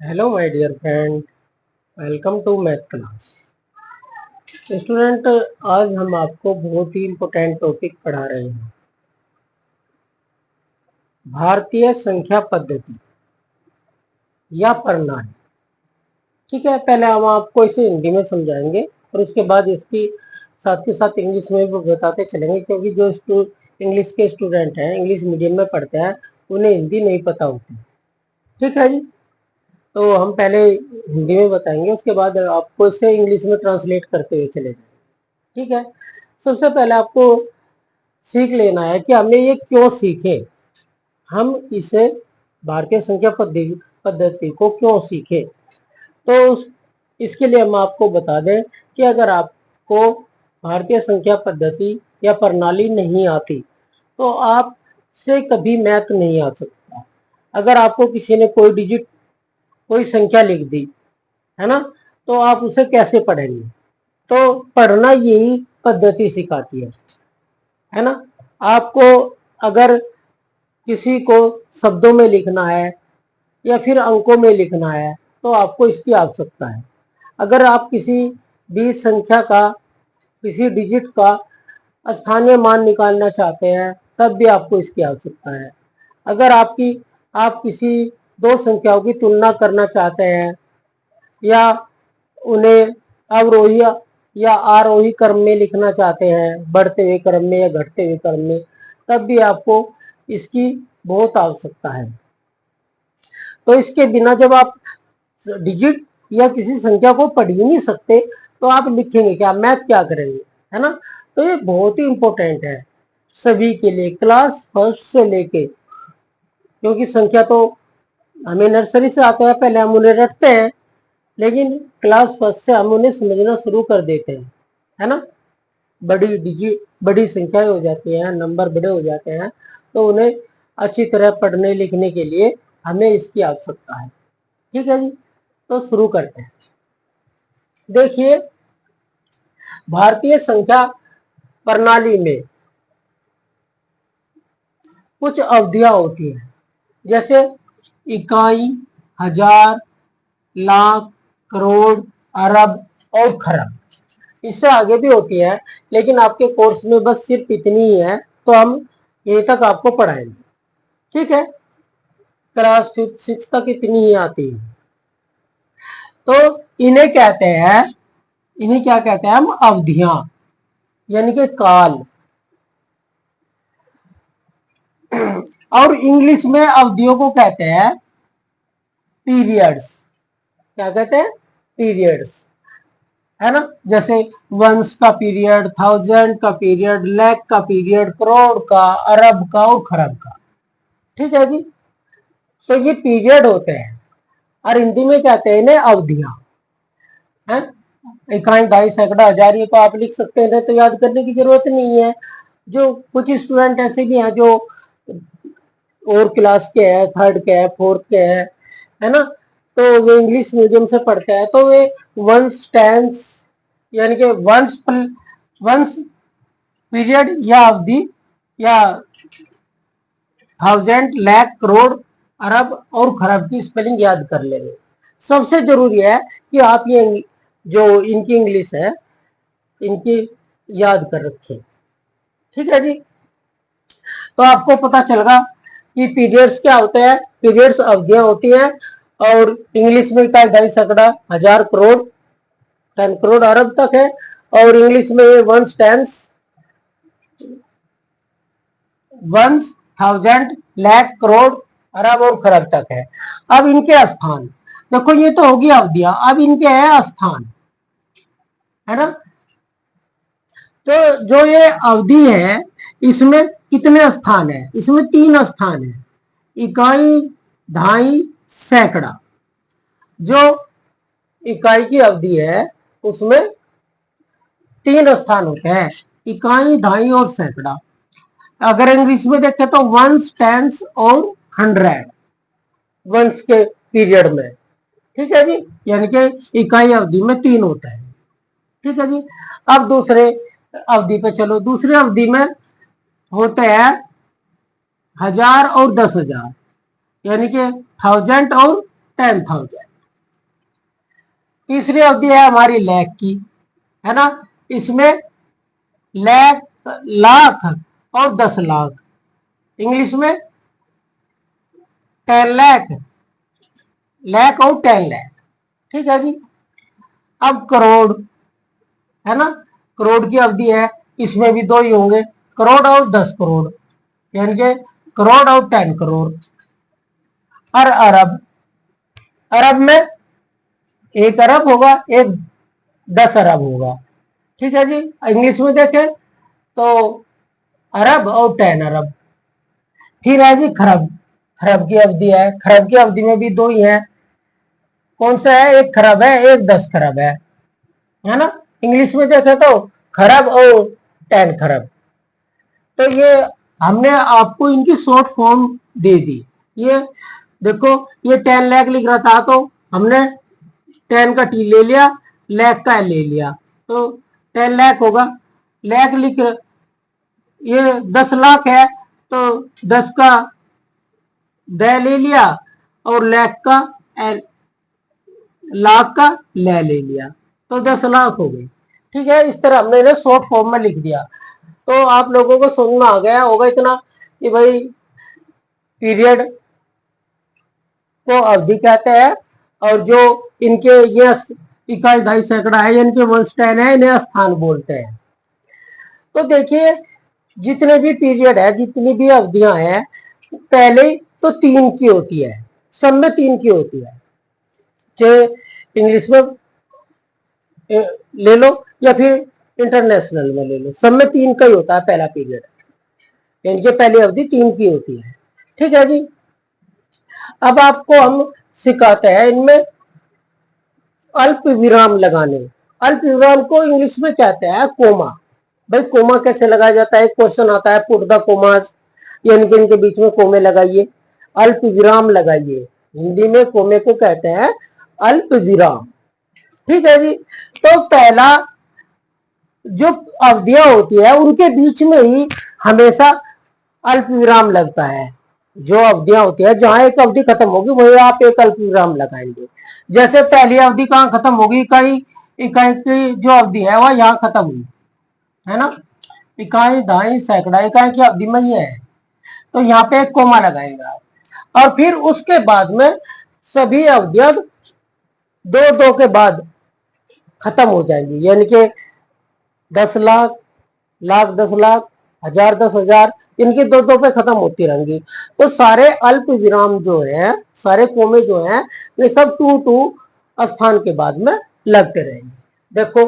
Hello my dear friend, welcome to math class. Student, आज हम आपको बहुत ही इम्पोर्टेंट टॉपिक पढ़ा रहे हैं, भारतीय संख्या पद्धति या प्रणाली। ठीक है, पहले हम आपको इसे हिंदी में समझाएंगे और उसके बाद इसकी साथ के साथ इंग्लिश में भी बताते चलेंगे, क्योंकि जो इंग्लिश के स्टूडेंट हैं, इंग्लिश मीडियम में पढ़ते हैं, उन्हें हिंदी नहीं पता होती। ठीक है जी, तो हम पहले हिंदी में बताएंगे, उसके बाद आपको इसे इंग्लिश में ट्रांसलेट करते हुए चले जाएंगे। ठीक है, सबसे पहले आपको सीख लेना है कि हमने ये क्यों सीखे, हम इसे भारतीय संख्या पद्धति को क्यों सीखे। तो इसके लिए हम आपको बता दें कि अगर आपको भारतीय संख्या पद्धति या प्रणाली नहीं आती तो आप से कभी मैथ नहीं आ सकता। अगर आपको किसी ने कोई डिजिट, कोई संख्या लिख दी है ना, तो आप उसे कैसे पढ़ेंगे। तो पढ़ना यही पद्धति सिखाती है ना। आपको अगर किसी को शब्दों में लिखना है या फिर अंकों में लिखना है तो आपको इसकी आवश्यकता है। अगर आप किसी भी संख्या का, किसी डिजिट का स्थानीय मान निकालना चाहते हैं तब भी आपको इसकी आवश्यकता है। अगर आप किसी दो संख्याओं की तुलना करना चाहते हैं या उन्हें अवरोही या आरोही क्रम में लिखना चाहते हैं, बढ़ते हुए क्रम में या घटते हुए क्रम में, तब भी आपको इसकी बहुत आवश्यकता है। तो इसके बिना जब आप डिजिट या किसी संख्या को पढ़ ही नहीं सकते तो आप लिखेंगे क्या, मैथ क्या करेंगे, है ना। तो ये बहुत ही इंपॉर्टेंट है सभी के लिए, क्लास फर्स्ट से लेके, क्योंकि संख्या तो हमें नर्सरी से आता है, पहले हम उन्हें रटते हैं, लेकिन क्लास फर्स्ट से हम उन्हें समझना शुरू कर देते हैं, है ना। बड़ी संख्याएं हो जाती हैं, नंबर बड़े हो जाते हैं, तो उन्हें अच्छी तरह पढ़ने लिखने के लिए हमें इसकी आवश्यकता है। ठीक है जी, तो शुरू करते हैं। देखिए, भारतीय संख्या प्रणाली में कुछ अवधियां होती हैं, जैसे इकाई, हजार, लाख, करोड़, अरब और खरब। इससे आगे भी होती है, लेकिन आपके कोर्स में बस सिर्फ इतनी ही है, तो हम यहीं तक आपको पढ़ाएंगे। ठीक है, क्लास 5-6 तक इतनी ही आती है। तो इन्हें कहते हैं, इन्हें क्या कहते हैं हम, अवधियां, यानी कि काल। और इंग्लिश में अवधियों को कहते हैं पीरियड्स। क्या कहते हैं, पीरियड्स, है ना। जैसे वंश का पीरियड, थाउजेंड का पीरियड, लाख का पीरियड, करोड़ का, अरब का और खरब का। ठीक है जी, तो ये पीरियड होते हैं और हिंदी में कहते हैं इन्हें अवधियां, है। इकाई, दहाई, सैकड़ा, हजार, ये तो आप लिख सकते हैं, तो याद करने की जरूरत नहीं है। जो कुछ स्टूडेंट ऐसे भी हैं जो और क्लास के हैं, थर्ड के हैं, फोर्थ के हैं, है ना, तो वे इंग्लिश मीडियम से पढ़ते हैं, तो वे वंश, टेंस, यानी कि वंश पीरियड या अवधि या थाउजेंड, लाख, करोड़, अरब और खरब की स्पेलिंग याद कर लेंगे। सबसे जरूरी है कि आप ये जो इनकी इंग्लिश है, इनकी याद कर रखें। ठीक है जी, तो आपको पता चलेगा कि पीरियड्स क्या होते हैं। पीरियड्स अवधियां होती हैं, और इंग्लिश में क्या, ढाई, सैकड़ा, हजार, करोड़, 10 करोड़, अरब तक है। और इंग्लिश में ones, tens, ones, thousand, lakh, crore, अरब और खरब तक है। अब इनके स्थान देखो, ये तो होगी अवधियां, अब इनके है स्थान, है ना। तो जो ये अवधि है, इसमें कितने स्थान है, इसमें 3 स्थान है, इकाई, दहाई, सैकड़ा। जो इकाई की अवधि है उसमें 3 स्थान होते हैं, इकाई, दहाई और सैकड़ा। अगर इंग्लिश में देखें तो वंस, टेंस और 100 वंस के पीरियड में। ठीक है जी, यानी कि इकाई अवधि में 3 होता है। ठीक है जी, अब दूसरे अवधि पे चलो। दूसरी अवधि में होते हैं हजार और 10,000, यानी कि थाउजेंड और 10,000। तीसरी अवधि है हमारी लैख की, है ना। इसमें लैख, लाख और 10 लाख, इंग्लिश में 10 लाख, लैख और 10 लाख, ठीक है जी। अब करोड़, है ना, करोड़ की अवधि है, इसमें भी दो ही होंगे, करोड़ और 10 करोड़, यानी कि करोड़ और 10 करोड़। और अरब, अरब में 1 अरब होगा, एक 10 अरब होगा, ठीक है जी। इंग्लिश में देखें तो अरब और 10 अरब। फिर है जी खरब, खरब की अवधि है, खरब की अवधि में भी दो ही है, कौन सा है, 1 खरब है, एक 10 खरब है ना। इंग्लिश में देखें तो खरब और 10 खरब। तो ये हमने आपको इनकी शॉर्ट फॉर्म दे दी। ये देखो, ये 10 लाख लिख रहा था तो हमने 10 का टी ले लिया, लाख का ले लिया, तो 10 लाख होगा। लाख लिख, ये 10 लाख है तो 10 का द ले लिया और लाख का एल, लाख का ले लिया, तो 10 लाख हो गई, ठीक है। इस तरह हमने इन्हें शॉर्ट फॉर्म में लिख दिया। तो आप लोगों को समझ में आ गया होगा इतना कि भाई पीरियड को अवधि कहते हैं, और जो इनके ये इकाई, दहाई, सैकड़ा है, इनके 1/10 है, इन्हें स्थान बोलते हैं। तो देखिए, जितने भी पीरियड है, जितनी भी अवधियां हैं, पहले तो 3 की होती है, सब में 3 की होती है, चाहे इंग्लिश में ले लो या फिर इंटरनेशनल में ले लो, सब में 3 का ही होता है पहला पीरियड, इनकी पहली अवधि 3 की होती है, ठीक है जी। अब आपको हम सिखाते हैं इनमें अल्प विराम लगाने। अल्प विराम को इंग्लिश में कहते हैं कोमा। भाई कोमा कैसे लगाया जाता है, क्वेश्चन आता है, पुट द कोमास, यानी कि इनके बीच में कोमे लगाइए, अल्प विराम लगाइए। हिंदी में कोमे को कहते हैं अल्प विराम, ठीक है जी। तो पहला जो अवधियां होती है उनके बीच में ही हमेशा अल्प विराम लगता है। जो अवधियां होती है, जहां एक अवधि खत्म होगी वही आप एक अल्प विराम लगाएंगे। जैसे पहली अवधि कहाँ खत्म होगी, इकाई, इकाई की जो अवधि है वह यहाँ खत्म हुई, है ना। इकाई, दहाई, सैकड़ा, इकाई की अवधि में ये है, तो यहाँ पे एक कोमा लगाएंगे आप। और फिर उसके बाद में सभी अवधियां 2-2 के बाद खत्म हो जाएंगी, यानी कि 10 लाख, लाख 10 लाख, 1000 10,000, इनकी 2-2 पे खत्म होती रहेंगी। तो सारे अल्प विराम जो है, सारे कोमे जो हैं, वे सब 2-2 स्थान के बाद में लगते रहेंगे। देखो